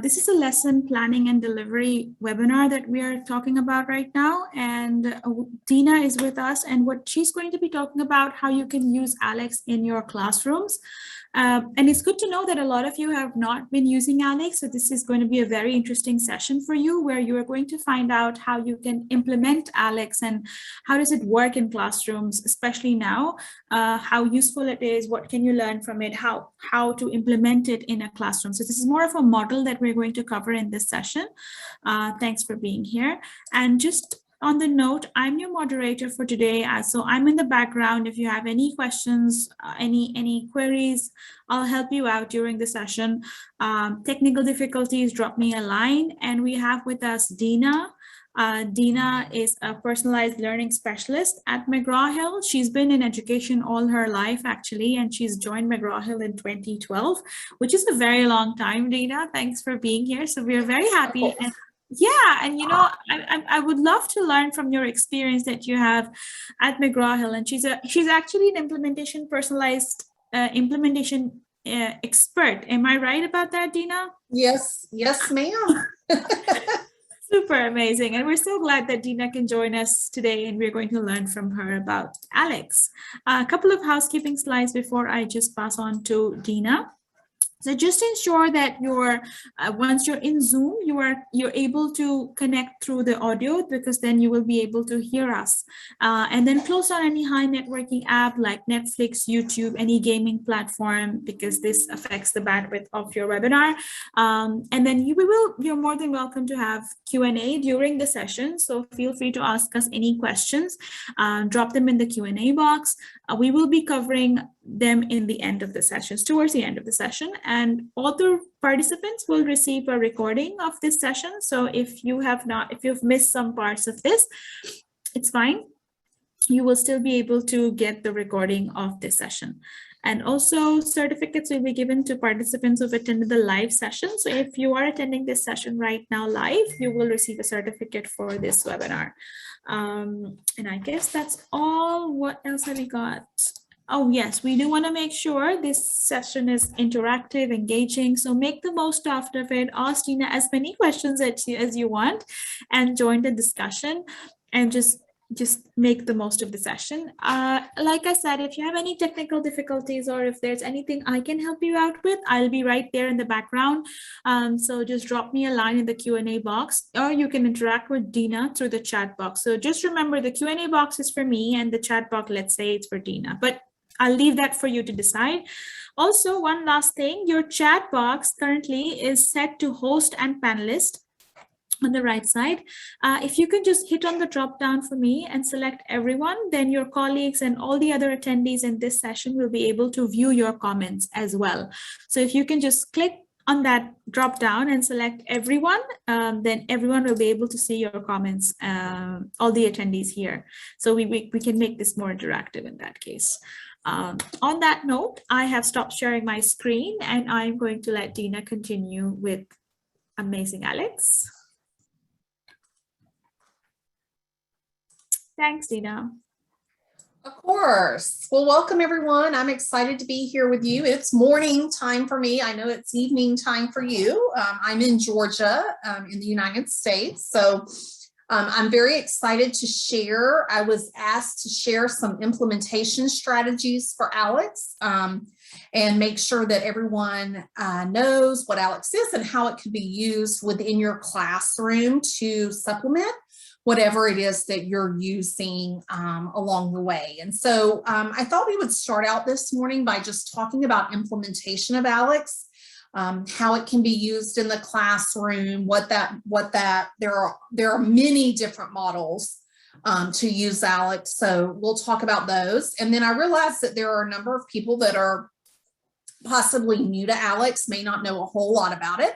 This is a lesson planning and delivery webinar that we are talking about right now. And Dina is with us, and what she's going to be talking about how you can use ALEKS in your classrooms. And it's good to know that a lot of you have not been using ALEKS. So this is going to be a very interesting session for you, where you are going to find out how you can implement ALEKS and how does it work in classrooms, especially now, how useful it is, what can you learn from it, how to implement it in a classroom. So this is more of a model that we're going to cover in this session. Thanks for being here. And just on the note, I'm your moderator for today. So I'm in the background. If you have any questions, any queries, I'll help you out during the session. Technical difficulties, drop me a line. And we have with us Dina. Dina is a personalized learning specialist at McGraw Hill. She's been in education all her life, actually, and she's joined McGraw Hill in 2012, which is a very long time, Dina. Thanks for being here. So we're very happy. And yeah, and you know, I would love to learn from your experience that you have at McGraw Hill. And she's actually an implementation personalized implementation expert. Am I right about that, Dina? Yes, ma'am. Super amazing. And we're so glad that Dina can join us today, and we're going to learn from her about ALEKS. A couple of housekeeping slides before I just pass on to Dina. So just ensure that once you're in Zoom, you're able to connect through the audio, because then you will be able to hear us. And then close on any high networking app like Netflix, YouTube, any gaming platform, because this affects the bandwidth of your webinar. And then you're more than welcome to have Q&A during the session. So feel free to ask us any questions. Drop them in the Q&A box. We will be covering them in the end of the sessions, towards the end of the session, and all the participants will receive a recording of this session. So if you've missed some parts of this, it's fine. You will still be able to get the recording of this session. And also certificates will be given to participants who've attended the live session. So if you are attending this session right now live, you will receive a certificate for this webinar. And I guess that's all. What else have we got? Oh, yes, we do want to make sure this session is interactive, engaging. So make the most out of it. Ask Dina as many questions as you want, and join the discussion, and just make the most of the session. Like I said, if you have any technical difficulties, or if there's anything I can help you out with, I'll be right there in the background. So just drop me a line in the Q&A box, or you can interact with Dina through the chat box. So just remember, the Q&A box is for me, and the chat box, let's say it's for Dina, but I'll leave that for you to decide. Also, one last thing, your chat box currently is set to host and panelist on the right side. If you can just hit on the drop down for me and select everyone, then your colleagues and all the other attendees in this session will be able to view your comments as well. So if you can just click on that drop down and select everyone, then everyone will be able to see your comments, all the attendees here. So we can make this more interactive in that case. On that note, I have stopped sharing my screen, and I'm going to let Dina continue with amazing ALEKS. Thanks, Dina. Of course. Well, welcome everyone. I'm excited to be here with you. It's morning time for me. I know it's evening time for you. I'm in Georgia, in the United States. So I'm very excited to share. I was asked to share some implementation strategies for ALEKS, and make sure that everyone knows what ALEKS is and how it can be used within your classroom to supplement whatever it is that you're using along the way. And so I thought we would start out this morning by just talking about implementation of ALEKS. How it can be used in the classroom, there are many different models to use ALEKS. So we'll talk about those. And then I realized that there are a number of people that are possibly new to ALEKS, may not know a whole lot about it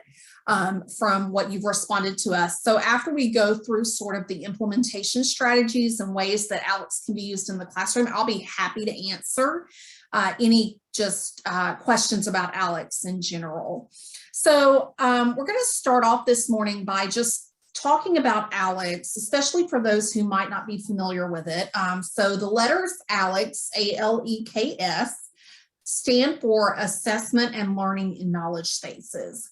from what you've responded to us. So after we go through sort of the implementation strategies and ways that ALEKS can be used in the classroom, I'll be happy to answer any questions about ALEKS in general. So we're going to start off this morning by just talking about ALEKS, especially for those who might not be familiar with it. So the letters ALEKS, A-L-E-K-S, stand for Assessment and Learning in Knowledge Spaces.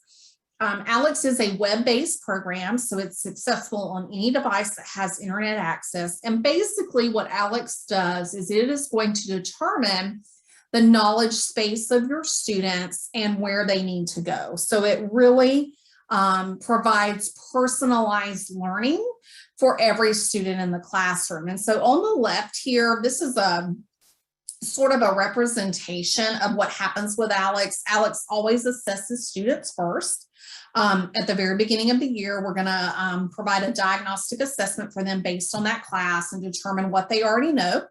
ALEKS is a web-based program, so it's accessible on any device that has internet access. And basically what ALEKS does is it is going to determine the knowledge space of your students and where they need to go. So it really provides personalized learning for every student in the classroom. And so on the left here, this is a sort of a representation of what happens with ALEKS. ALEKS always assesses students first. At the very beginning of the year, we're going to provide a diagnostic assessment for them based on that class and determine what they already know.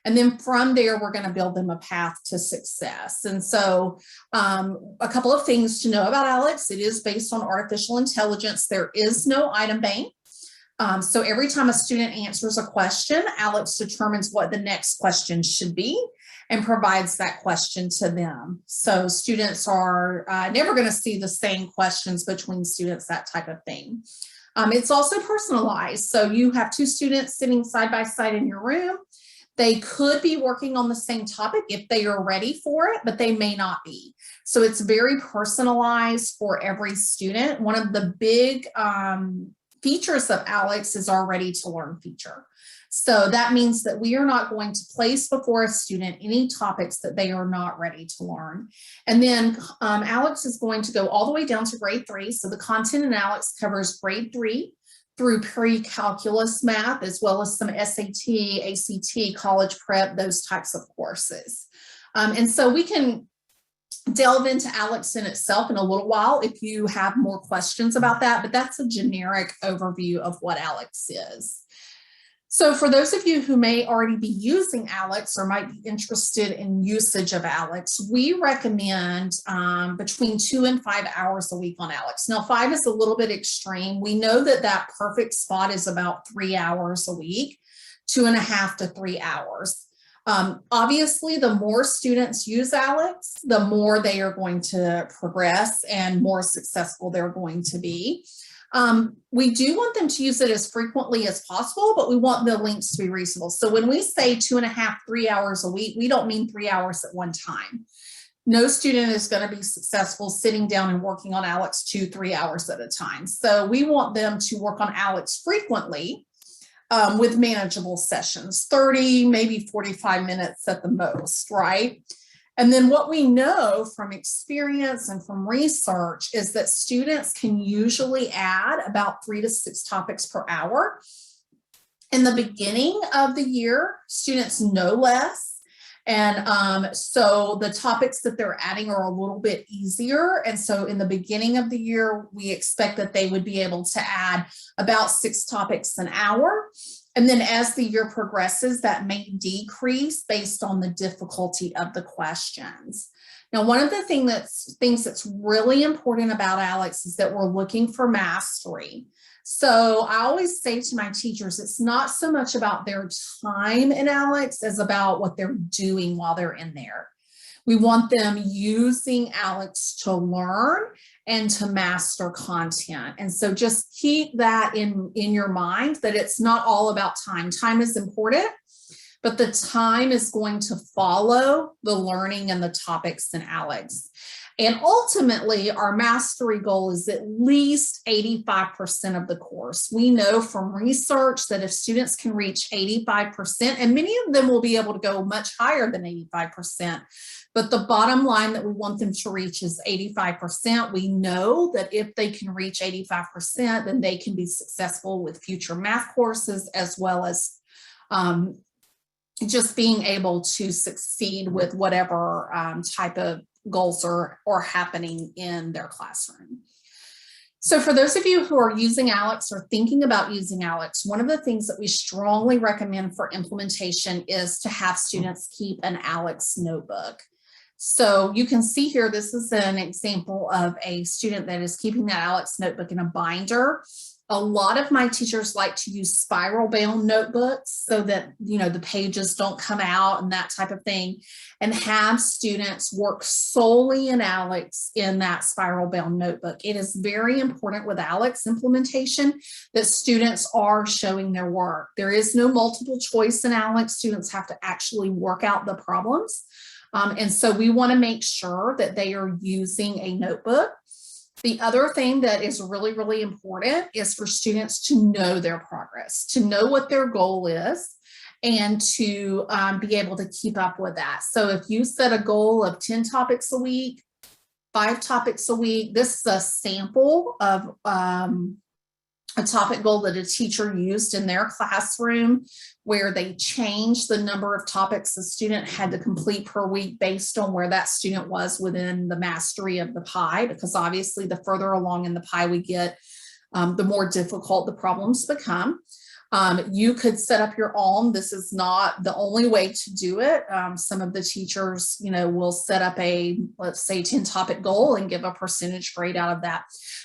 And then from there, we're going to build them a path to success. And so a couple of things to know about ALEKS. It is based on artificial intelligence. There is no item bank. So every time a student answers a question, ALEKS determines what the next question should be and provides that question to them. So students are never going to see the same questions between students, that type of thing. It's also personalized. So you have two students sitting side by side in your room. They could be working on the same topic if they are ready for it, but they may not be. So it's very personalized for every student. One of the big features of ALEKS is our Ready to Learn feature. So that means that we are not going to place before a student any topics that they are not ready to learn. And then ALEKS is going to go all the way down to grade 3. So the content in ALEKS covers grade 3 through pre-calculus math, as well as some SAT, ACT, college prep, those types of courses. And so we can delve into ALEKS in itself in a little while if you have more questions about that, but that's a generic overview of what ALEKS is. So for those of you who may already be using ALEKS or might be interested in usage of ALEKS, we recommend between 2 and 5 hours a week on ALEKS. Now 5 is a little bit extreme. We know that that perfect spot is about 3 hours a week, 2.5 to 3 hours. Obviously, the more students use ALEKS, the more they are going to progress and more successful they're going to be. We do want them to use it as frequently as possible, but we want the links to be reasonable. So when we say 2.5, 3 hours a week, we don't mean 3 hours at one time. No student is going to be successful sitting down and working on ALEKS 2-3 hours at a time. So we want them to work on ALEKS frequently with manageable sessions, 30, maybe 45 minutes at the most, right? And then what we know from experience and from research is that students can usually add about 3 to 6 topics per hour. In the beginning of the year, students know less. And so the topics that they're adding are a little bit easier. And so in the beginning of the year, we expect that they would be able to add about 6 topics an hour. And then as the year progresses, that may decrease based on the difficulty of the questions. Now, one of the things that's really important about ALEKS is that we're looking for mastery. So I always say to my teachers, it's not so much about their time in ALEKS as about what they're doing while they're in there. We want them using ALEKS to learn and to master content. And so just keep that in your mind, that it's not all about time. Time is important, but the time is going to follow the learning and the topics in ALEKS. And ultimately, our mastery goal is at least 85% of the course. We know from research that if students can reach 85%, and many of them will be able to go much higher than 85%, but the bottom line that we want them to reach is 85%. We know that if they can reach 85%, then they can be successful with future math courses, as well as just being able to succeed with whatever type of goals are happening in their classroom. So for those of you who are using ALEKS or thinking about using ALEKS, one of the things that we strongly recommend for implementation is to have students keep an ALEKS notebook. So you can see here, this is an example of a student that is keeping that ALEKS notebook in a binder. A lot of my teachers like to use spiral bound notebooks so that, you know, the pages don't come out and that type of thing, and have students work solely in ALEKS in that spiral bound notebook. It is very important with ALEKS implementation that students are showing their work. There is no multiple choice in ALEKS. Students have to actually work out the problems. And so we want to make sure that they are using a notebook. The other thing that is really, really important is for students to know their progress, to know what their goal is, and to be able to keep up with that. So if you set a goal of 10 topics a week, 5 topics a week, this is a sample of a topic goal that a teacher used in their classroom, where they changed the number of topics the student had to complete per week based on where that student was within the mastery of the pie, because obviously the further along in the pie we get, the more difficult the problems become. You could set up your own. This is not the only way to do it. Some of the teachers, will set up a, let's say, 10 topic goal and give a percentage grade out of that.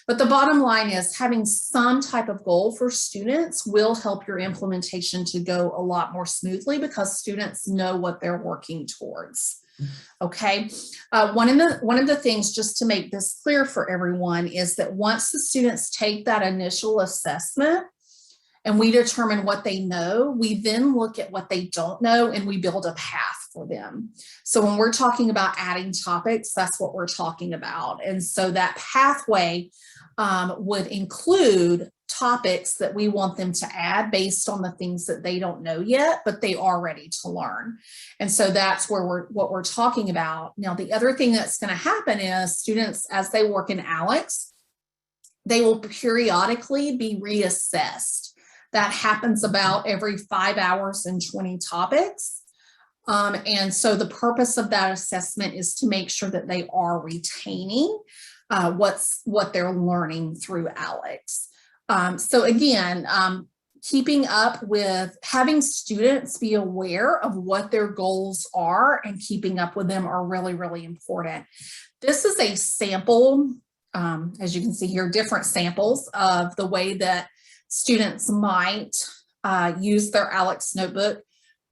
But the bottom line is having some type of goal for students will help your implementation to go a lot more smoothly, because students know what they're working towards. Okay. One of the things, just to make this clear for everyone, is that once the students take that initial assessment, and we determine what they know, we then look at what they don't know and we build a path for them. So when we're talking about adding topics, that's what we're talking about. And so that pathway would include topics that we want them to add based on the things that they don't know yet, but they are ready to learn. And so that's where what we're talking about. Now, the other thing that's going to happen is students, as they work in ALEKS, they will periodically be reassessed. That happens about every 5 hours and 20 topics. And so the purpose of that assessment is to make sure that they are retaining what they're learning through ALEKS. So again, keeping up with having students be aware of what their goals are and keeping up with them are really, really important. This is a sample, as you can see here, different samples of the way that students might use their ALEKS notebook.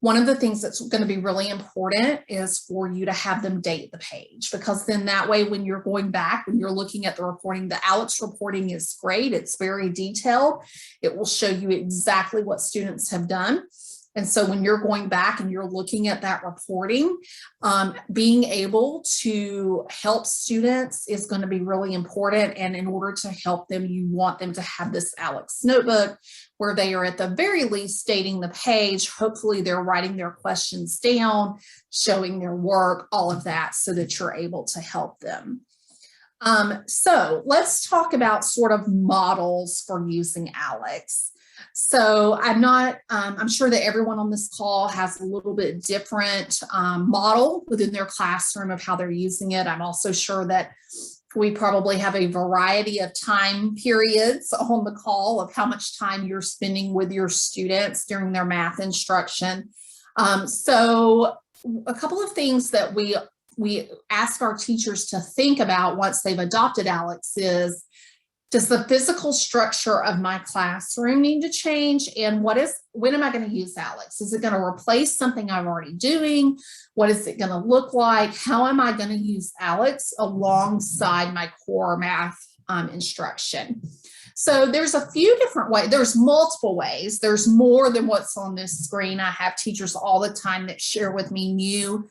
One of the things that's going to be really important is for you to have them date the page, because then that way when you're going back, when you're looking at the reporting, the ALEKS reporting is great. It's very detailed. It will show you exactly what students have done. And so when you're going back and you're looking at that reporting, being able to help students is going to be really important. And in order to help them, you want them to have this ALEKS notebook where they are at the very least dating the page. Hopefully they're writing their questions down, showing their work, all of that, so that you're able to help them. So let's talk about sort of models for using ALEKS. So I'm sure that everyone on this call has a little bit different model within their classroom of how they're using it. I'm also sure that we probably have a variety of time periods on the call of how much time you're spending with your students during their math instruction. So a couple of things that we ask our teachers to think about once they've adopted ALEKS is, does the physical structure of my classroom need to change? And when am I going to use ALEKS? Is it going to replace something I'm already doing? What is it going to look like? How am I going to use ALEKS alongside my core math instruction? So there's a few different ways. There's multiple ways. There's more than what's on this screen. I have teachers all the time that share with me new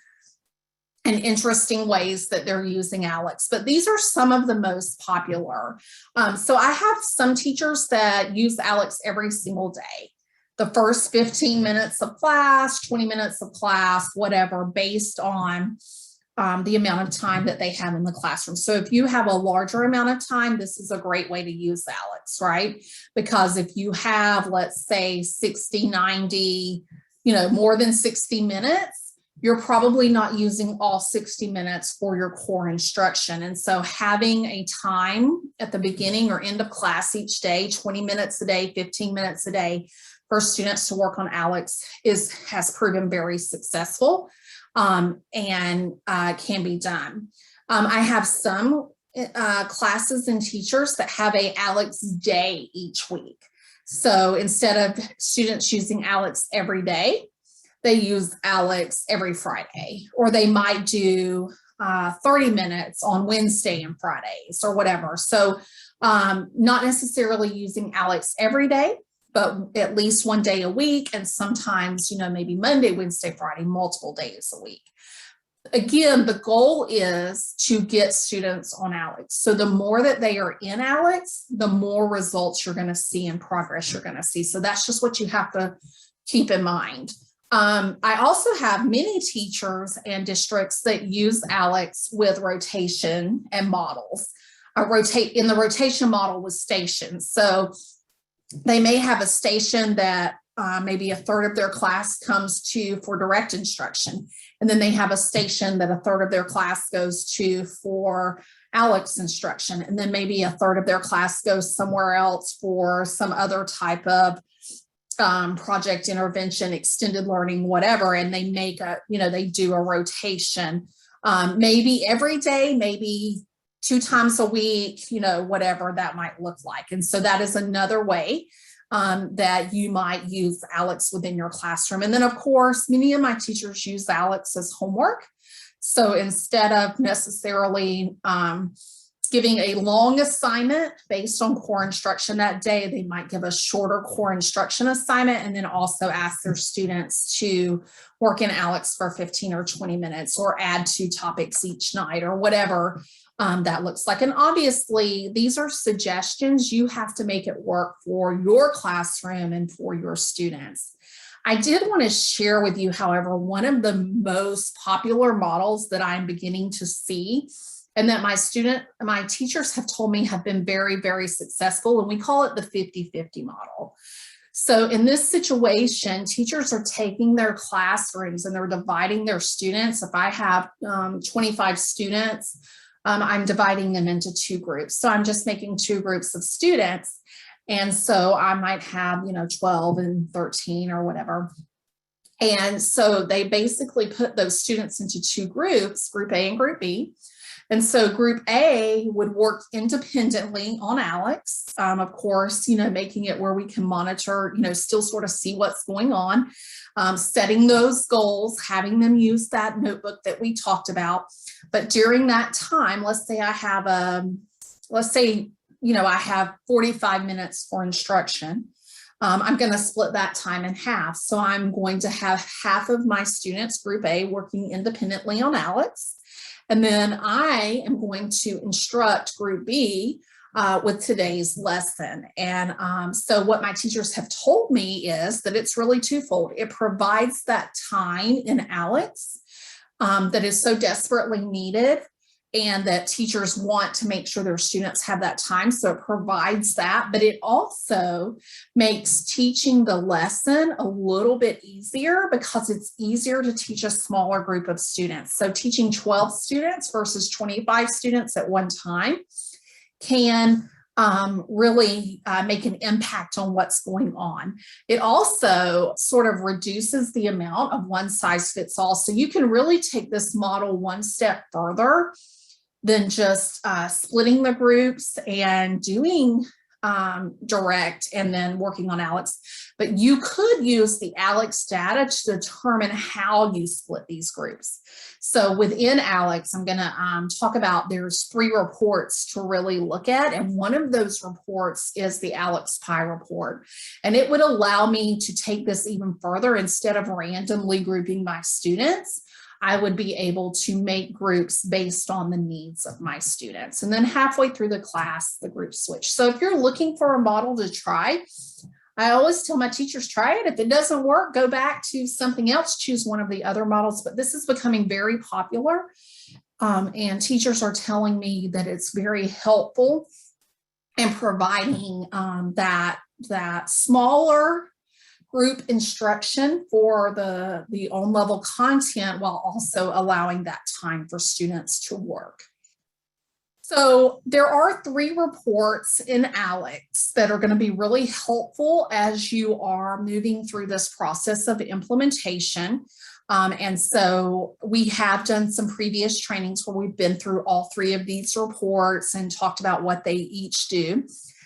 and interesting ways that they're using ALEKS, but these are some of the most popular. So I have some teachers that use ALEKS every single day. The first 15 minutes of class, 20 minutes of class, whatever, based on the amount of time that they have in the classroom. So if you have a larger amount of time, this is a great way to use ALEKS, right? Because if you have, let's say 60, 90, more than 60 minutes, you're probably not using all 60 minutes for your core instruction. And so having a time at the beginning or end of class each day, 20 minutes a day, 15 minutes a day for students to work on ALEKS has proven very successful and can be done. I have some classes and teachers that have a ALEKS day each week. So instead of students using ALEKS every day, they use ALEKS every Friday, or they might do 30 minutes on Wednesday and Fridays or whatever. So not necessarily using ALEKS every day, but at least one day a week. And sometimes, maybe Monday, Wednesday, Friday, multiple days a week. Again, the goal is to get students on ALEKS. So the more that they are in ALEKS, the more results you're going to see and progress you're going to see. So that's just what you have to keep in mind. I also have many teachers and districts that use ALEKS with rotation and models. In the rotation model with stations. So they may have a station that maybe a third of their class comes to for direct instruction. And then they have a station that a third of their class goes to for ALEKS instruction. And then maybe a third of their class goes somewhere else for some other type of project intervention, extended learning, whatever. And they make they do a rotation, maybe every day, maybe 2 times a week, whatever that might look like. And so that is another way that you might use ALEKS within your classroom. And then of course, many of my teachers use ALEKS as homework. So instead of necessarily giving a long assignment based on core instruction that day, they might give a shorter core instruction assignment and then also ask their students to work in ALEKS for 15 or 20 minutes or add 2 topics each night or whatever that looks like. And obviously, these are suggestions. You have to make it work for your classroom and for your students. I did want to share with you, however, one of the most popular models that I'm beginning to see and that my teachers have told me have been very, very successful, and we call it the 50-50 model. So in this situation, teachers are taking their classrooms and they're dividing their students. If I have 25 students, I'm dividing them into 2 groups. So I'm just making 2 groups of students. And so I might have, 12 and 13 or whatever. And so they basically put those students into 2 groups, group A and group B. And so group A would work independently on ALEKS, of course, making it where we can monitor, still sort of see what's going on, setting those goals, having them use that notebook that we talked about. But during that time, let's say I have I have 45 minutes for instruction. I'm going to split that time in half. So I'm going to have half of my students, group A, working independently on ALEKS. And then I am going to instruct group B with today's lesson. And so what my teachers have told me is that it's really twofold. It provides that time in ALEKS that is so desperately needed and that teachers want to make sure their students have that time. So it provides that, but it also makes teaching the lesson a little bit easier because it's easier to teach a smaller group of students. So teaching 12 students versus 25 students at one time can really make an impact on what's going on. It also sort of reduces the amount of one size fits all. So you can really take this model one step further than just splitting the groups and doing direct and then working on ALEKS. But you could use the ALEKS data to determine how you split these groups. So within ALEKS, I'm going to talk about there's 3 reports to really look at. And one of those reports is the ALEKS Pie report. And it would allow me to take this even further. Instead of randomly grouping my students, I would be able to make groups based on the needs of my students. And then halfway through the class, the group switch. So if you're looking for a model to try, I always tell my teachers, try it. If it doesn't work, go back to something else, choose one of the other models. But this is becoming very popular. And teachers are telling me that it's very helpful in providing that smaller group instruction for the on-level content while also allowing that time for students to work. So there are 3 reports in ALEKS that are going to be really helpful as you are moving through this process of implementation. And so we have done some previous trainings where we've been through all 3 of these reports and talked about what they each do.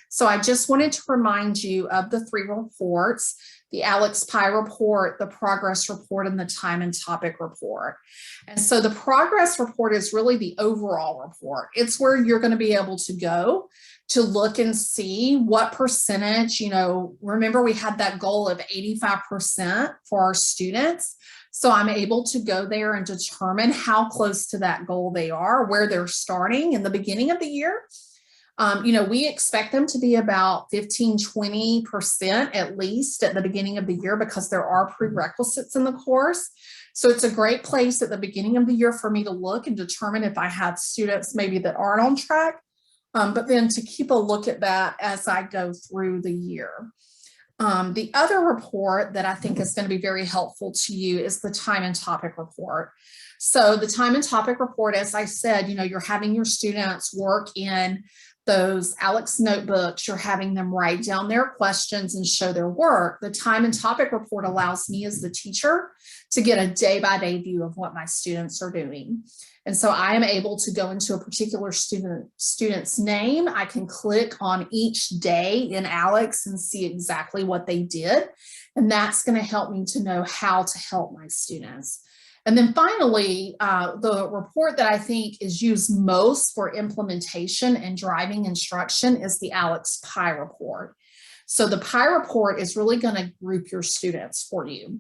So I just wanted to remind you of the 3 reports: the ALEKS Pie report, the progress report, and the time and topic report. And so the progress report is really the overall report. It's where you're going to be able to go to look and see what percentage, remember we had that goal of 85% for our students. So I'm able to go there and determine how close to that goal they are, where they're starting in the beginning of the year. We expect them to be about 15-20% at least at the beginning of the year because there are prerequisites in the course. So it's a great place at the beginning of the year for me to look and determine if I have students maybe that aren't on track, but then to keep a look at that as I go through the year. The other report that I think is going to be very helpful to you is the time and topic report. So the time and topic report, as I said, you're having your students work in those ALEKS notebooks, you're having them write down their questions and show their work. The time and topic report allows me as the teacher to get a day-by-day view of what my students are doing. And so I am able to go into a particular student's name. I can click on each day in ALEKS and see exactly what they did. And that's going to help me to know how to help my students. And then finally, the report that I think is used most for implementation and driving instruction is the ALEKS PI report. So the PI report is really going to group your students for you.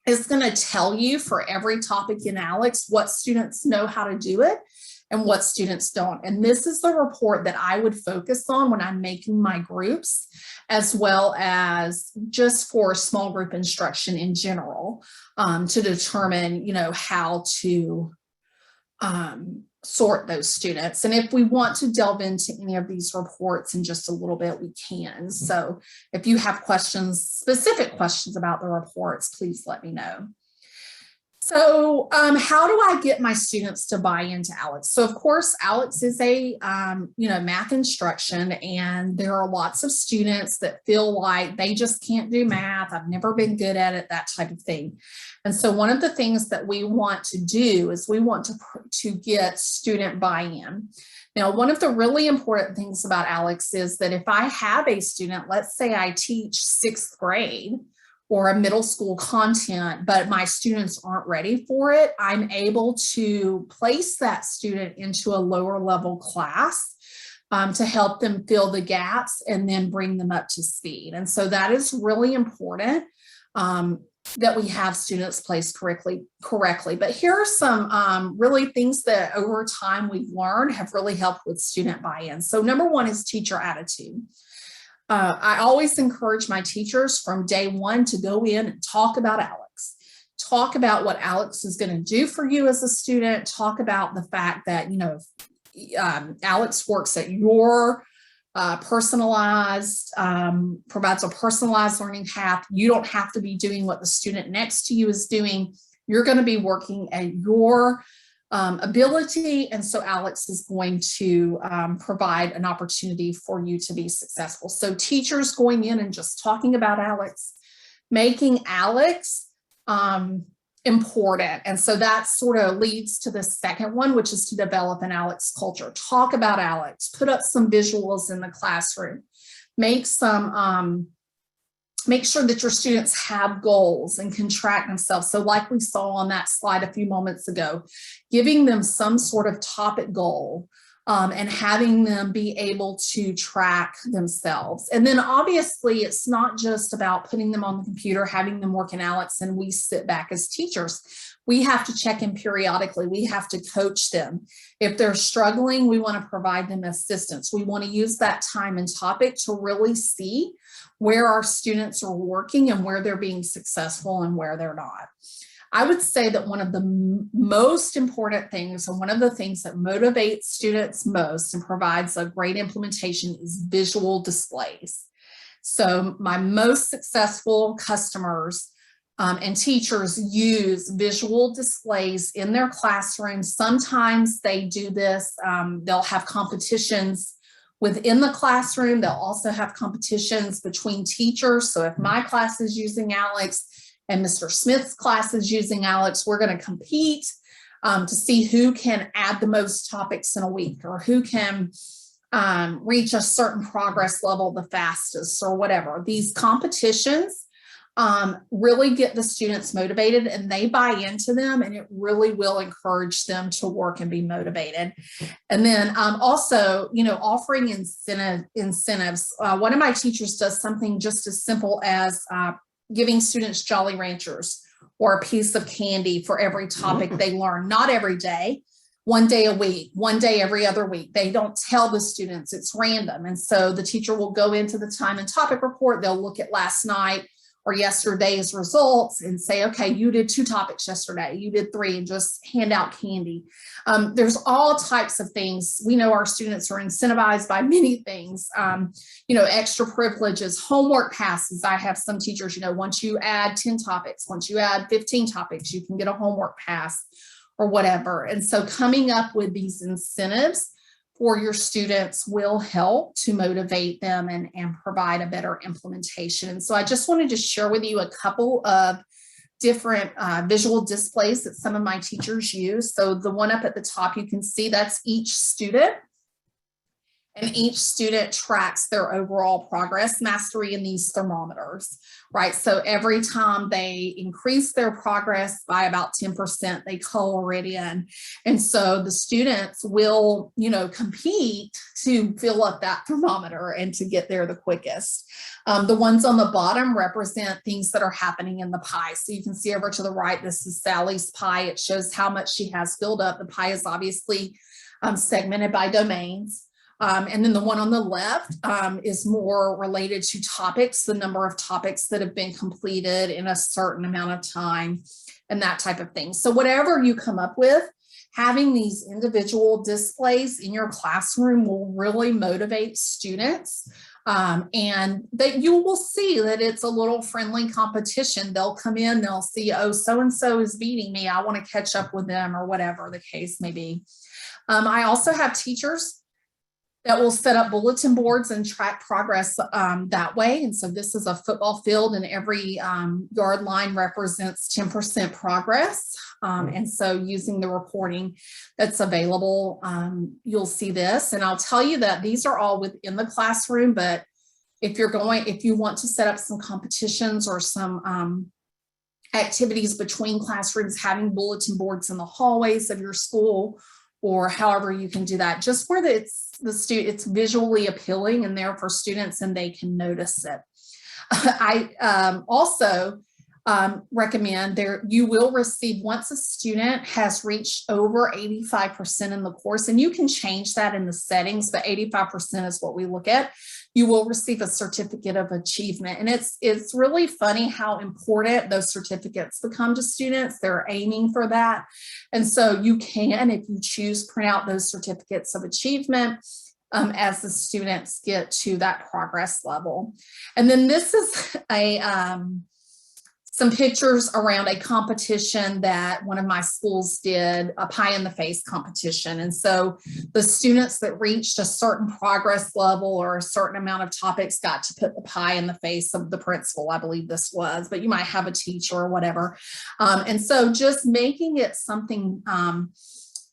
It's going to tell you for every topic in ALEKS what students know how to do it and what students don't. And this is the report that I would focus on when I'm making my groups, as well as just for small group instruction in general, to determine, how to sort those students. And if we want to delve into any of these reports in just a little bit, we can. So if you have specific questions about the reports, please let me know. So how do I get my students to buy into ALEKS? So of course, ALEKS is a math instruction, and there are lots of students that feel like they just can't do math. I've never been good at it, that type of thing. And so one of the things that we want to do is we want to get student buy-in. Now, one of the really important things about ALEKS is that if I have a student, let's say I teach 6th grade, or a middle school content, but my students aren't ready for it, I'm able to place that student into a lower level class to help them fill the gaps and then bring them up to speed. And so that is really important that we have students placed correctly. But here are some really things that over time we've learned have really helped with student buy-in. So number one is teacher attitude. I always encourage my teachers from day one to go in and talk about ALEKS. Talk about what ALEKS is going to do for you as a student. Talk about the fact that, ALEKS works at your personalized, provides a personalized learning path. You don't have to be doing what the student next to you is doing. You're going to be working at your ability. And so ALEKS is going to provide an opportunity for you to be successful. So teachers going in and just talking about ALEKS, making ALEKS important. And so that sort of leads to the second one, which is to develop an ALEKS culture. Talk about ALEKS, put up some visuals in the classroom, make sure that your students have goals and can track themselves. So like we saw on that slide a few moments ago, giving them some sort of topic goal and having them be able to track themselves. And then obviously it's not just about putting them on the computer, having them work in ALEKS and we sit back as teachers. We have to check in periodically. We have to coach them. If they're struggling, we want to provide them assistance. We want to use that time and topic to really see where our students are working and where they're being successful and where they're not. I would say that one of the most important things and one of the things that motivates students most and provides a great implementation is visual displays. So my most successful customers and teachers use visual displays in their classrooms. Sometimes they do this, they'll have competitions within the classroom. They'll also have competitions between teachers. So if my class is using ALEKS and Mr. Smith's class is using ALEKS, we're going to compete to see who can add the most topics in a week or who can reach a certain progress level the fastest or whatever. These competitions really get the students motivated and they buy into them, and it really will encourage them to work and be motivated. And then also, offering incentives. One of my teachers does something just as simple as giving students Jolly Ranchers or a piece of candy for every topic they learn. Not every day, one day a week, one day every other week. They don't tell the students, it's random. And so the teacher will go into the time and topic report. They'll look at last night or yesterday's results and say, okay, you did 2 topics yesterday, you did 3, and just hand out candy. There's all types of things. We know our students are incentivized by many things, extra privileges, homework passes. I have some teachers, once you add 10 topics, once you add 15 topics, you can get a homework pass or whatever. And so coming up with these incentives for your students will help to motivate them and provide a better implementation. And so I just wanted to share with you a couple of different visual displays that some of my teachers use. So the one up at the top, you can see that's each student. And each student tracks their overall progress mastery in these thermometers, right? So every time they increase their progress by about 10%, they color it in. And so the students will, compete to fill up that thermometer and to get there the quickest. The ones on the bottom represent things that are happening in the pie. So you can see over to the right, this is Sally's pie. It shows how much she has filled up. The pie is obviously segmented by domains. And then the one on the left is more related to topics, the number of topics that have been completed in a certain amount of time and that type of thing. So whatever you come up with, having these individual displays in your classroom will really motivate students. And that you will see that it's a little friendly competition. They'll come in, they'll see, oh, so-and-so is beating me, I want to catch up with them, or whatever the case may be. I also have teachers that will set up bulletin boards and track progress that way. And so this is a football field, and every yard line represents 10% progress. And so using the reporting that's available, you'll see this. And I'll tell you that these are all within the classroom, but if you want to set up some competitions or some activities between classrooms, having bulletin boards in the hallways of your school, or however you can do that, just where it's visually appealing and there for students and they can notice it. I also recommend you will receive, once a student has reached over 85% in the course, and you can change that in the settings, but 85% is what we look at, you will receive a certificate of achievement. And it's really funny how important those certificates become to students. They're aiming for that. And so you can, if you choose, print out those certificates of achievement as the students get to that progress level. And then this is some pictures around a competition that one of my schools did, a pie in the face competition. And so the students that reached a certain progress level or a certain amount of topics got to put the pie in the face of the principal, I believe this was, but you might have a teacher or whatever. And so just making it something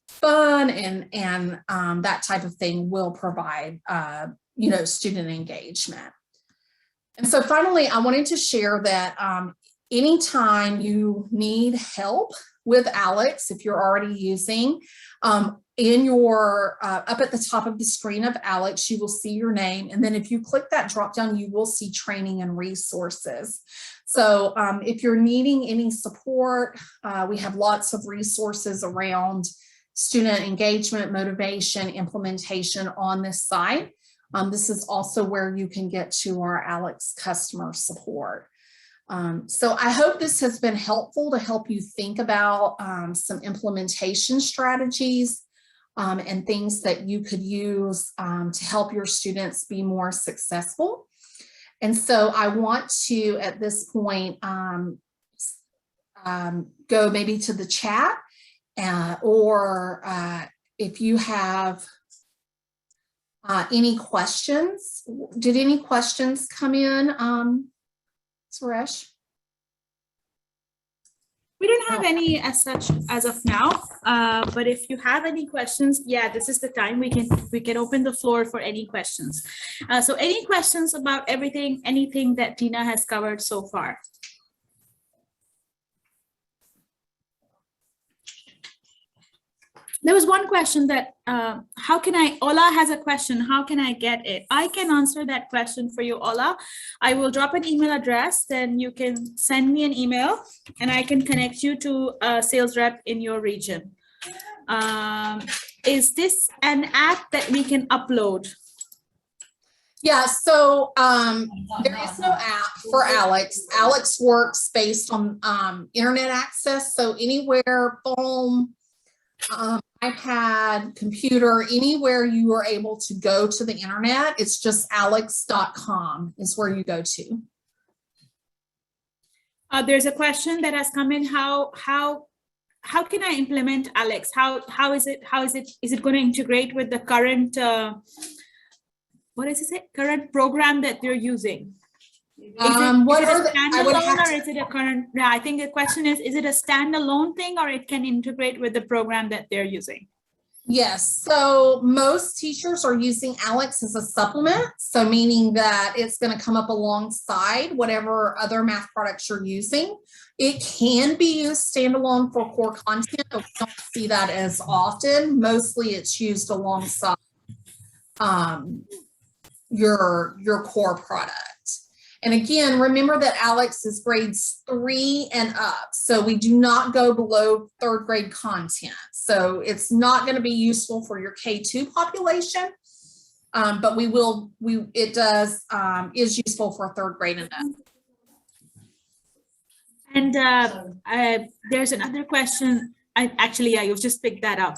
fun and that type of thing will provide, student engagement. And so finally, I wanted to share that anytime you need help with ALEKS, if you're already using, in your, up at the top of the screen of ALEKS, you will see your name. And then if you click that drop down, you will see training and resources. So if you're needing any support, we have lots of resources around student engagement, motivation, implementation on this site. This is also where you can get to our ALEKS customer support. So I hope this has been helpful to help you think about some implementation strategies and things that you could use to help your students be more successful. And so I want to, at this point, go maybe to the chat or if you have any questions. Did any questions come in? Suresh? We don't have any as such as of now, but if you have any questions, yeah, this is the time we can open the floor for any questions. So any questions about anything that Dina has covered so far? There was one question that, how can I, Ola has a question, how can I get it? I can answer that question for you, Ola. I will drop an email address, then you can send me an email and I can connect you to a sales rep in your region. Is this an app that we can upload? Yeah, so there is no app for ALEKS. ALEKS works based on internet access. So anywhere, phone, iPad, computer, anywhere you are able to go to the internet, it's just aleks.com is where you go to. There's a question that has come in. How can I implement ALEKS? How is it going to integrate with the current what is it? Current program that they're using? Is it a standalone or is it a current? Yeah, I think the question is it a standalone thing or it can integrate with the program that they're using? Yes, so most teachers are using ALEKS as a supplement. So meaning that it's going to come up alongside whatever other math products you're using. It can be used standalone for core content, but we don't see that as often. Mostly it's used alongside your core product. And again, remember that ALEKS is grades 3 and up. So we do not go below 3rd grade content. So it's not going to be useful for your K2 population, but it is useful for 3rd grade and up. And there's another question. You've just picked that up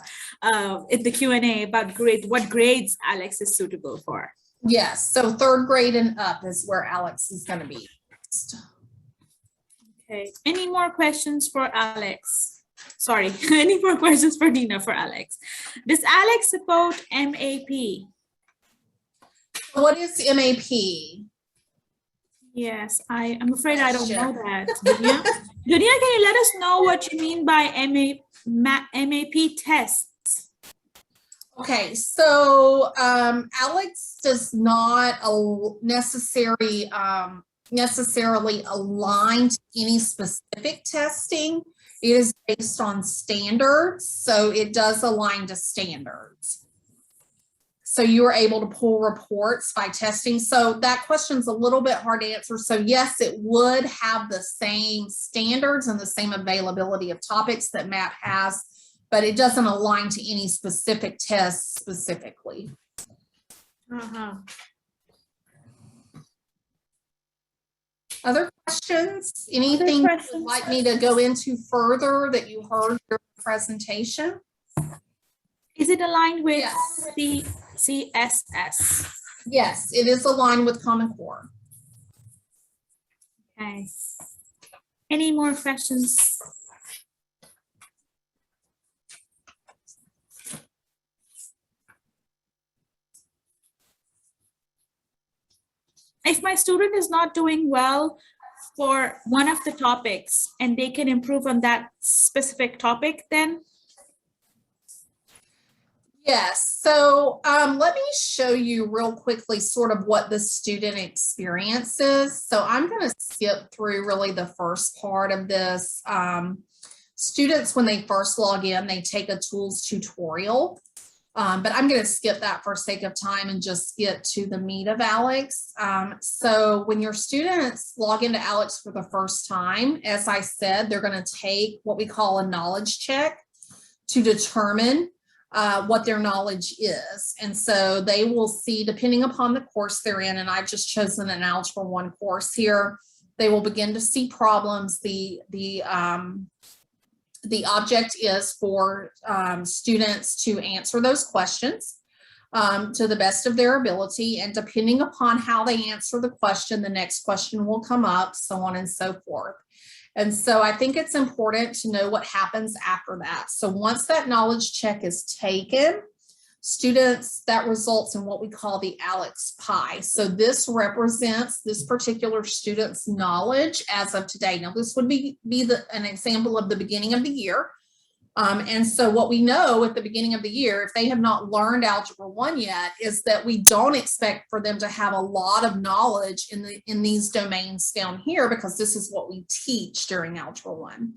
in the Q&A about what grades ALEKS is suitable for. Yes, so 3rd grade and up is where ALEKS is going to be used. Okay, any more questions for ALEKS? Sorry, any more questions for Dina for ALEKS? Does ALEKS support MAP? What is MAP? Yes, I'm afraid I don't know that. Dunia, can you let us know what you mean by MAP tests? Okay, so ALEKS does not necessarily align to any specific testing. It is based on standards, so it does align to standards. So you are able to pull reports by testing. So that question's a little bit hard to answer. So yes, it would have the same standards and the same availability of topics that MAP has, but it doesn't align to any specific tests specifically. Other questions? Anything you would like me to go into further that you heard your presentation? Is it aligned with CSS? Yes, it is aligned with Common Core. Okay. Any more questions? If my student is not doing well for one of the topics and they can improve on that specific topic, then? Yes, so let me show you real quickly sort of what the student experience is. So I'm going to skip through really the first part of this. Students, when they first log in, they take a tools tutorial. But I'm going to skip that for sake of time and just get to the meat of ALEKS. So when your students log into ALEKS for the first time, as I said, they're going to take what we call a knowledge check to determine what their knowledge is. And so they will see, depending upon the course they're in, and I've just chosen an Algebra 1 course here, they will begin to see problems. The object is for students to answer those questions to the best of their ability. And depending upon how they answer the question, the next question will come up, so on and so forth. And so I think it's important to know what happens after that. So once that knowledge check is taken, students, that results in what we call the ALEKS pie. So this represents this particular student's knowledge as of today. Now this would be an example of the beginning of the year. And so what we know at the beginning of the year, if they have not learned Algebra 1 yet, is that we don't expect for them to have a lot of knowledge in these domains down here, because this is what we teach during Algebra 1.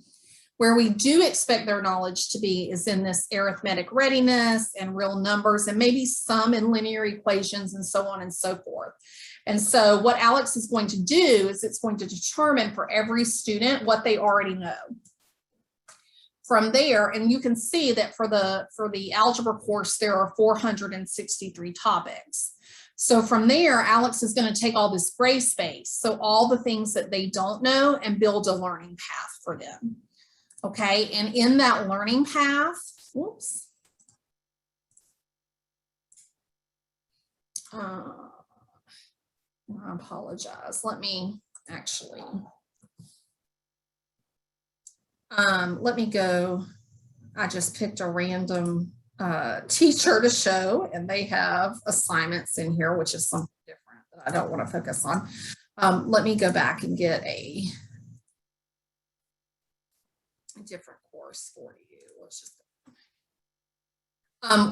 Where we do expect their knowledge to be is in this arithmetic readiness and real numbers, and maybe some in linear equations and so on and so forth. And so what ALEKS is going to do is it's going to determine for every student what they already know. From there, and you can see that for the algebra course, there are 463 topics. So from there, ALEKS is going to take all this gray space, so all the things that they don't know, and build a learning path for them. Okay, and in that learning path, whoops. I apologize. Let me actually, let me go. I just picked a random teacher to show, and they have assignments in here, which is something different that I don't want to focus on. Let me go back and get a different course for you. Let's just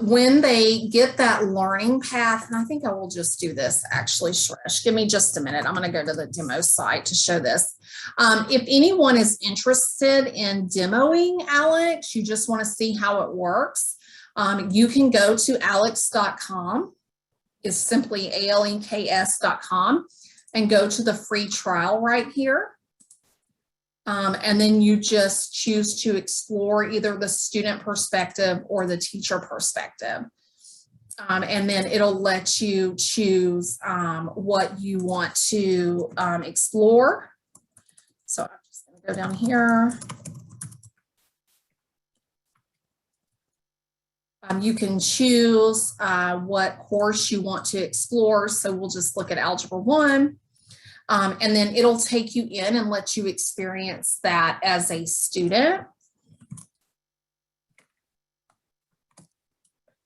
when they get that learning path, and I think I will just do this actually, Shresh, give me just a minute. I'm going to go to the demo site to show this. If anyone is interested in demoing ALEKS, you just want to see how it works, you can go to aleks.com. It's simply ALEKS.com, and go to the free trial right here. And then you just choose to explore either the student perspective or the teacher perspective. And then it'll let you choose what you want to explore. So I'm just going to go down here. You can choose what course you want to explore. So we'll just look at Algebra 1. And then it'll take you in and let you experience that as a student.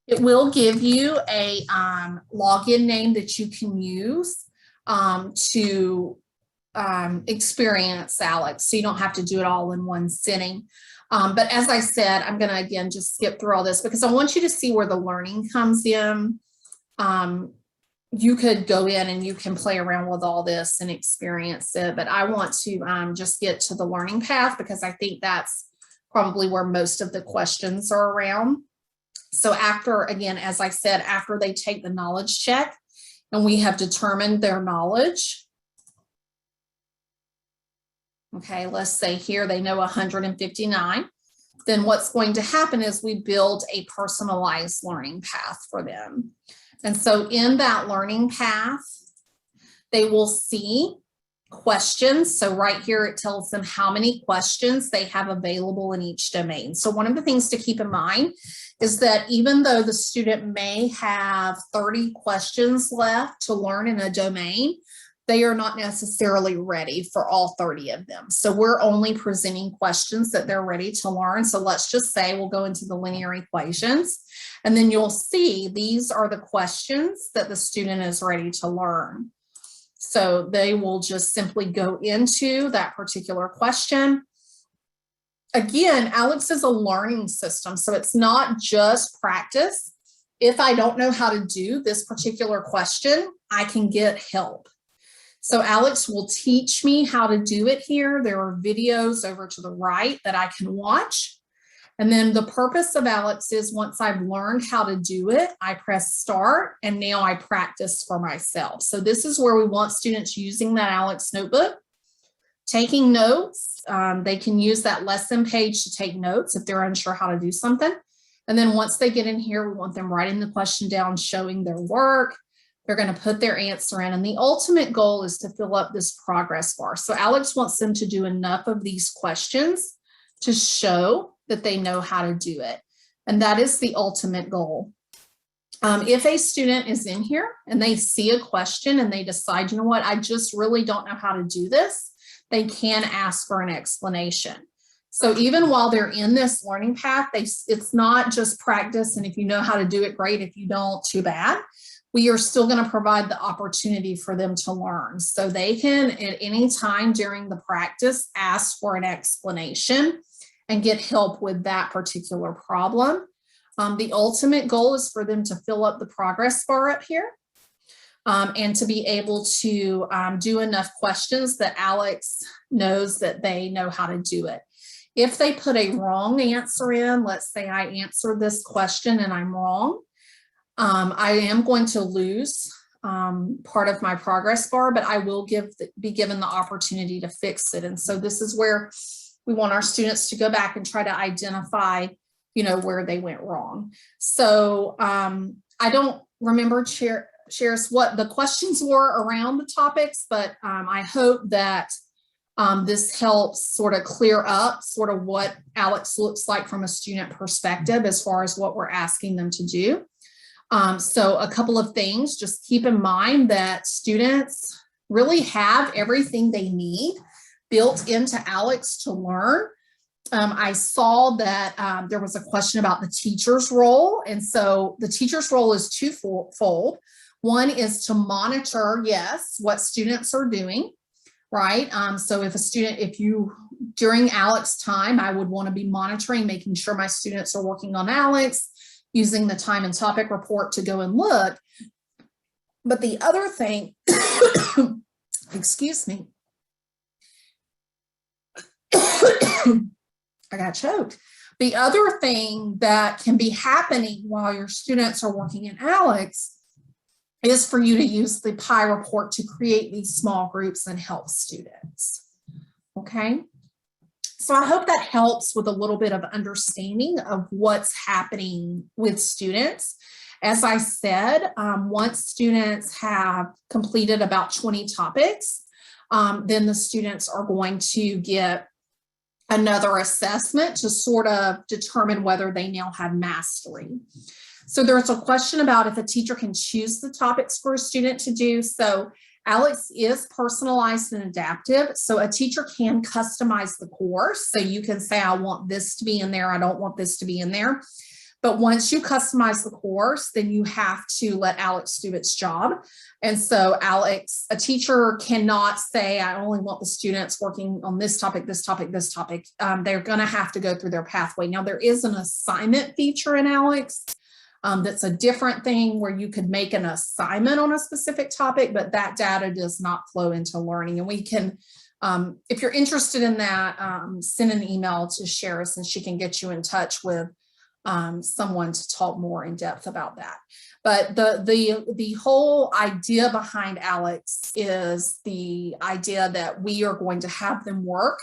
It will give you a login name that you can use to experience ALEKS, so you don't have to do it all in one sitting. But as I said, I'm going to again just skip through all this because I want you to see where the learning comes in. You could go in and you can play around with all this and experience it, but I want to just get to the learning path because I think that's probably where most of the questions are around. So after, again, as I said, after they take the knowledge check and we have determined their knowledge, okay, let's say here they know 159, then what's going to happen is we build a personalized learning path for them. And so in that learning path, they will see questions. So right here, it tells them how many questions they have available in each domain. So one of the things to keep in mind is that even though the student may have 30 questions left to learn in a domain, they are not necessarily ready for all 30 of them. So we're only presenting questions that they're ready to learn. So let's just say we'll go into the linear equations, and then you'll see these are the questions that the student is ready to learn. So they will just simply go into that particular question. Again, ALEKS is a learning system, so it's not just practice. If I don't know how to do this particular question, I can get help. So ALEKS will teach me how to do it here. There are videos over to the right that I can watch. And then the purpose of ALEKS is once I've learned how to do it, I press start, and now I practice for myself. So this is where we want students using that ALEKS notebook, taking notes. They can use that lesson page to take notes if they're unsure how to do something. And then once they get in here, we want them writing the question down, showing their work. They're going to put their answer in. And the ultimate goal is to fill up this progress bar. So ALEKS wants them to do enough of these questions to show that they know how to do it. And that is the ultimate goal. If a student is in here and they see a question and they decide, you know what, I just really don't know how to do this, they can ask for an explanation. So even while they're in this learning path, it's not just practice. And if you know how to do it, great. If you don't, too bad. We are still going to provide the opportunity for them to learn. So they can, at any time during the practice, ask for an explanation and get help with that particular problem. The ultimate goal is for them to fill up the progress bar up here and to be able to do enough questions that ALEKS knows that they know how to do it. If they put a wrong answer in, let's say I answered this question and I'm wrong, I am going to lose part of my progress bar, but I will be given the opportunity to fix it. And so this is where we want our students to go back and try to identify, where they went wrong. So I don't remember, Shares, what the questions were around the topics, but I hope that this helps sort of clear up sort of what ALEKS looks like from a student perspective as far as what we're asking them to do. So a couple of things, just keep in mind that students really have everything they need built into ALEKS to learn. I saw that there was a question about the teacher's role. And so the teacher's role is twofold. One is to monitor, yes, what students are doing, right? So during ALEKS time, I would want to be monitoring, making sure my students are working on ALEKS, using the time and topic report to go and look. But the other thing, excuse me, I got choked. The other thing that can be happening while your students are working in ALEKS is for you to use the Pi report to create these small groups and help students. Okay. So I hope that helps with a little bit of understanding of what's happening with students. As I said, once students have completed about 20 topics, then the students are going to get another assessment to sort of determine whether they now have mastery. So there's a question about if a teacher can choose the topics for a student to do. So ALEKS is personalized and adaptive. So a teacher can customize the course. So you can say, I want this to be in there. I don't want this to be in there. But once you customize the course, then you have to let ALEKS do its job. And so ALEKS, a teacher cannot say, I only want the students working on this topic, this topic, this topic. They're going to have to go through their pathway. Now, there is an assignment feature in ALEKS. That's a different thing where you could make an assignment on a specific topic, but that data does not flow into learning. And we can, if you're interested in that, send an email to Sharis and she can get you in touch with someone to talk more in depth about that. But the whole idea behind ALEKS is the idea that we are going to have them work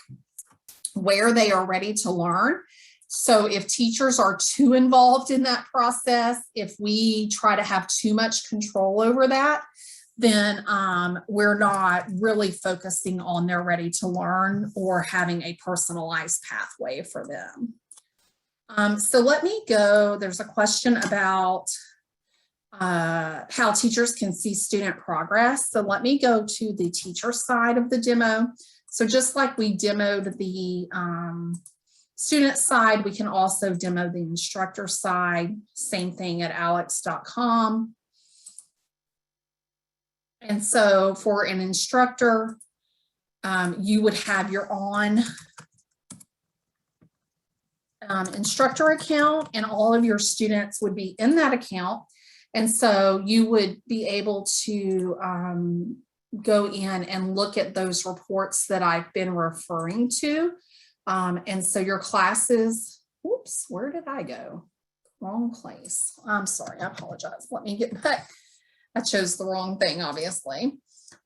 where they are ready to learn. So if teachers are too involved in that process, if we try to have too much control over that, then we're not really focusing on they're ready to learn or having a personalized pathway for them. So let me go, there's a question about how teachers can see student progress. So let me go to the teacher side of the demo. So just like we demoed the student side, we can also demo the instructor side. Same thing at aleks.com. And so for an instructor, you would have your own instructor account, and all of your students would be in that account. And so you would be able to go in and look at those reports that I've been referring to. And so your classes, whoops, where did I go? Wrong place. I'm sorry, I apologize. Let me get back. I chose the wrong thing, obviously.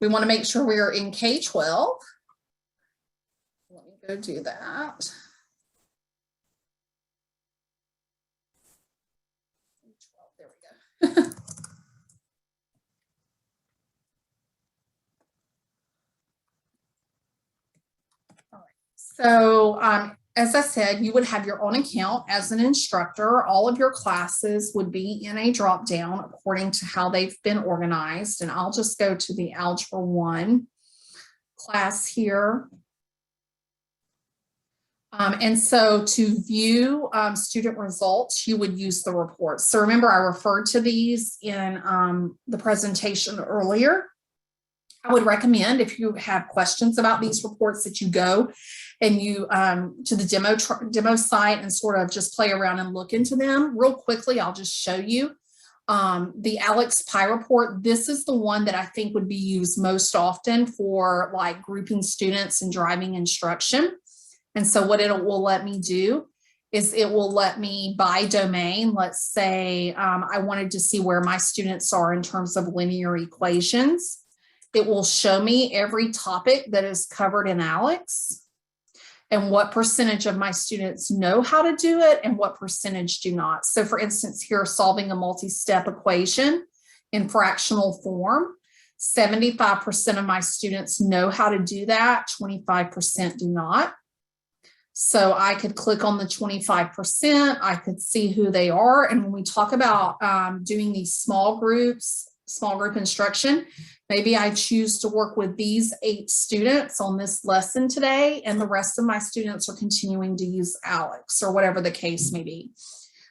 We want to make sure we are in K-12. Let me go do that. There we go. All right. So as I said, you would have your own account as an instructor. All of your classes would be in a drop down according to how they've been organized. And I'll just go to the Algebra 1 class here. And so to view student results, you would use the reports. So remember, I referred to these in the presentation earlier. I would recommend, if you have questions about these reports, that you go and you to the demo site and sort of just play around and look into them. Real quickly, I'll just show you the ALEKS Pi report. This is the one that I think would be used most often for like grouping students and driving instruction. And so what it will let me do is it will let me by domain, let's say I wanted to see where my students are in terms of linear equations. It will show me every topic that is covered in ALEKS and what percentage of my students know how to do it and what percentage do not. So for instance, here solving a multi-step equation in fractional form, 75% of my students know how to do that, 25% do not. So I could click on the 25%, I could see who they are. And when we talk about doing these small groups, small group instruction, maybe I choose to work with these 8 students on this lesson today, and the rest of my students are continuing to use ALEKS or whatever the case may be.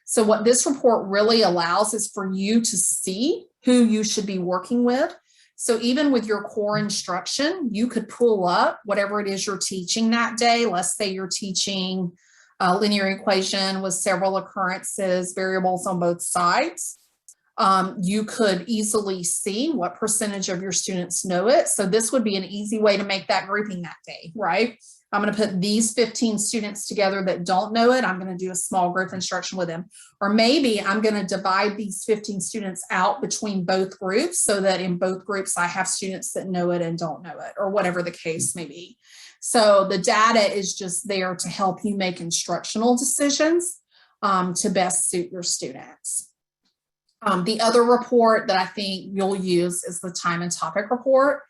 So what this report really allows is for you to see who you should be working with. So even with your core instruction, you could pull up whatever it is you're teaching that day. Let's say you're teaching a linear equation with several occurrences, variables on both sides. You could easily see what percentage of your students know it. So this would be an easy way to make that grouping that day, right? I'm going to put these 15 students together that don't know it. I'm going to do a small group instruction with them. Or maybe I'm going to divide these 15 students out between both groups so that in both groups I have students that know it and don't know it, or whatever the case may be. So the data is just there to help you make instructional decisions to best suit your students. The other report that I think you'll use is the time and topic report.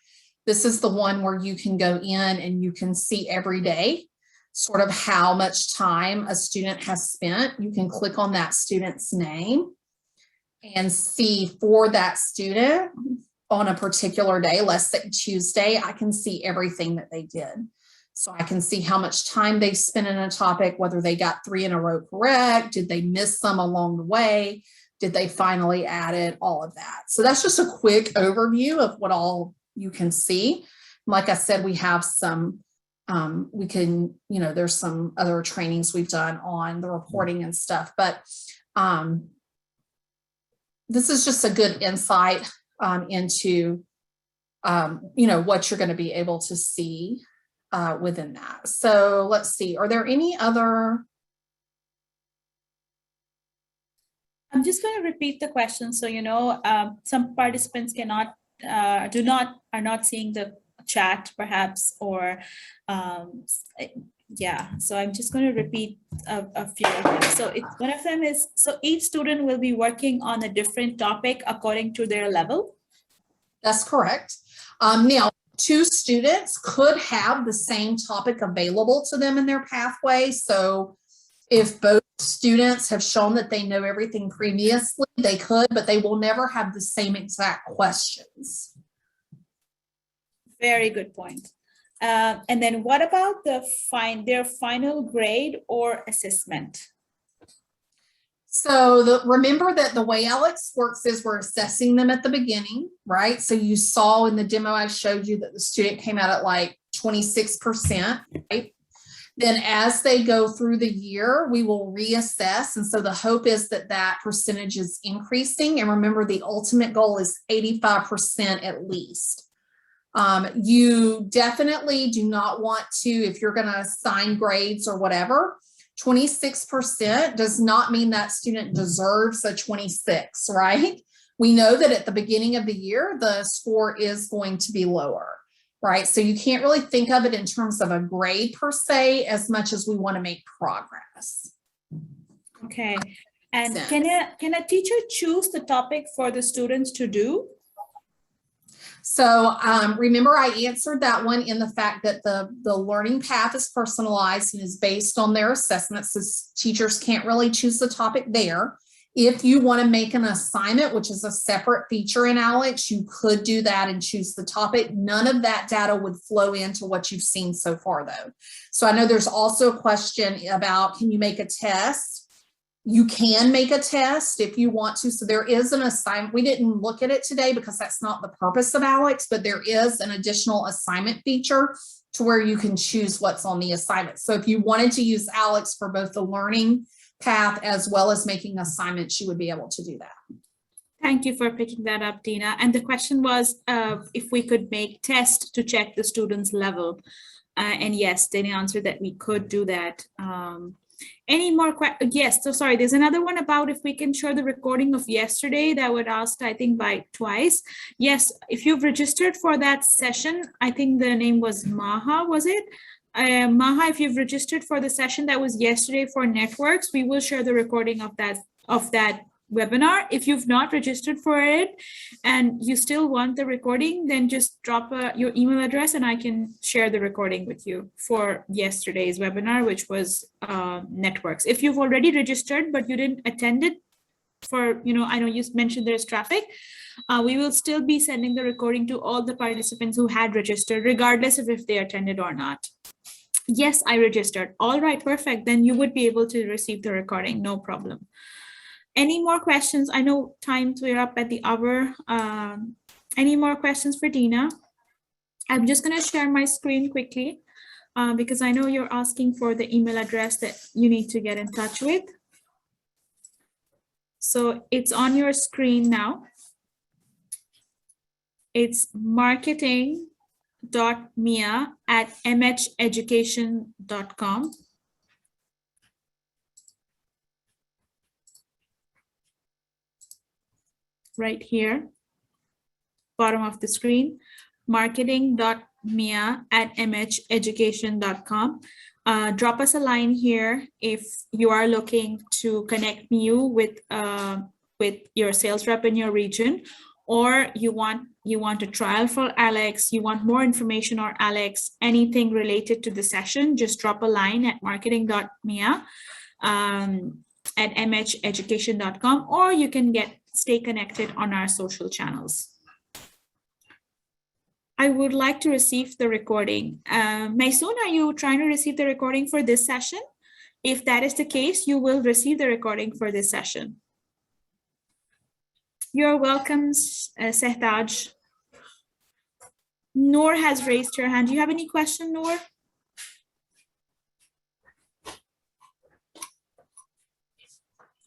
This is the one where you can go in and you can see every day sort of how much time a student has spent. You can click on that student's name and see for that student on a particular day, let's say Tuesday, I can see everything that they did. So I can see how much time they spent in a topic, whether they got 3 in a row correct, did they miss some along the way, did they finally add it, all of that. So that's just a quick overview of what all you can see. Like I said, we have some, we can, you know, there's some other trainings we've done on the reporting and stuff, but this is just a good insight into, you know, what you're going to be able to see within that. So let's see, are there any other? I'm just going to repeat the question. So, you know, some participants cannot, are not seeing the chat perhaps, or yeah, so I'm just going to repeat a few of them. So one of them is, so each student will be working on a different topic according to their level. That's correct. Now, 2 students could have the same topic available to them in their pathway. So if both students have shown that they know everything previously, they could, but they will never have the same exact questions. Very good point. And then what about their final grade or assessment? So remember that the way ALEKS works is we're assessing them at the beginning, right? So you saw in the demo I showed you that the student came out at like 26%, right? Then as they go through the year, we will reassess. And so the hope is that that percentage is increasing. And remember, the ultimate goal is 85% at least. You definitely do not want to, if you're going to assign grades or whatever, 26% does not mean that student deserves a 26, right? We know that at the beginning of the year, the score is going to be lower. Right. So you can't really think of it in terms of a grade per se, as much as we want to make progress. Okay. And can a teacher choose the topic for the students to do? So remember, I answered that one in the fact that the learning path is personalized and is based on their assessments. So teachers can't really choose the topic there. If you want to make an assignment, which is a separate feature in ALEKS, you could do that and choose the topic. None of that data would flow into what you've seen so far, though. So I know there's also a question about, can you make a test? You can make a test if you want to. So there is an assignment. We didn't look at it today because that's not the purpose of ALEKS, but there is an additional assignment feature to where you can choose what's on the assignment. So if you wanted to use ALEKS for both the learning path as well as making assignments, you would be able to do that. Thank you for picking that up, Dina. And the question was if we could make tests to check the student's level. And yes, they answered that we could do that. Any more questions? Yes, so sorry, there's another one about if we can show the recording of yesterday that would asked, I think, by twice. Yes, if you've registered for that session, I think the name was Maha, was it? Maha, if you've registered for the session that was yesterday for networks, we will share the recording of that webinar. If you've not registered for it and you still want the recording, then just drop your email address and I can share the recording with you for yesterday's webinar, which was networks. If you've already registered but you didn't attend it for, I know you mentioned there's traffic, we will still be sending the recording to all the participants who had registered, regardless of if they attended or not. Yes, I registered. All right, perfect. Then you would be able to receive the recording, no problem. Any more questions? I know times we're up at the hour. Any more questions for Dina? I'm just going to share my screen quickly because I know you're asking for the email address that you need to get in touch with. So it's on your screen now. It's marketing.mia@mheducation.com. Right here, bottom of the screen, marketing.mia@mheducation.com. Drop us a line here if you are looking to connect you with your sales rep in your region, or you want a trial for ALEKS, you want more information on ALEKS, anything related to the session, just drop a line at marketing.mia@mheducation.com, or you can stay connected on our social channels. I would like to receive the recording. Maysoon, are you trying to receive the recording for this session? If that is the case, you will receive the recording for this session. You're welcome, Sehtaj. Noor has raised her hand. Do you have any question, Noor?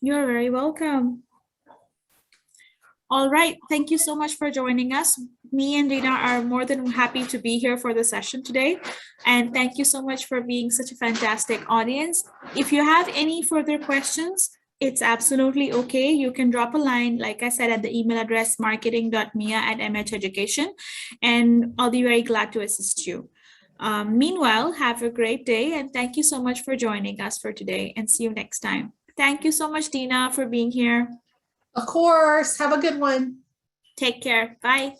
You're very welcome. All right, thank you so much for joining us. Me and Dina are more than happy to be here for the session today. And thank you so much for being such a fantastic audience. If you have any further questions, it's absolutely okay. You can drop a line, like I said, at the email address marketing.mia@mheducation, and I'll be very glad to assist you. Meanwhile, have a great day, and thank you so much for joining us for today, and see you next time. Thank you so much, Dina, for being here. Of course. Have a good one. Take care. Bye.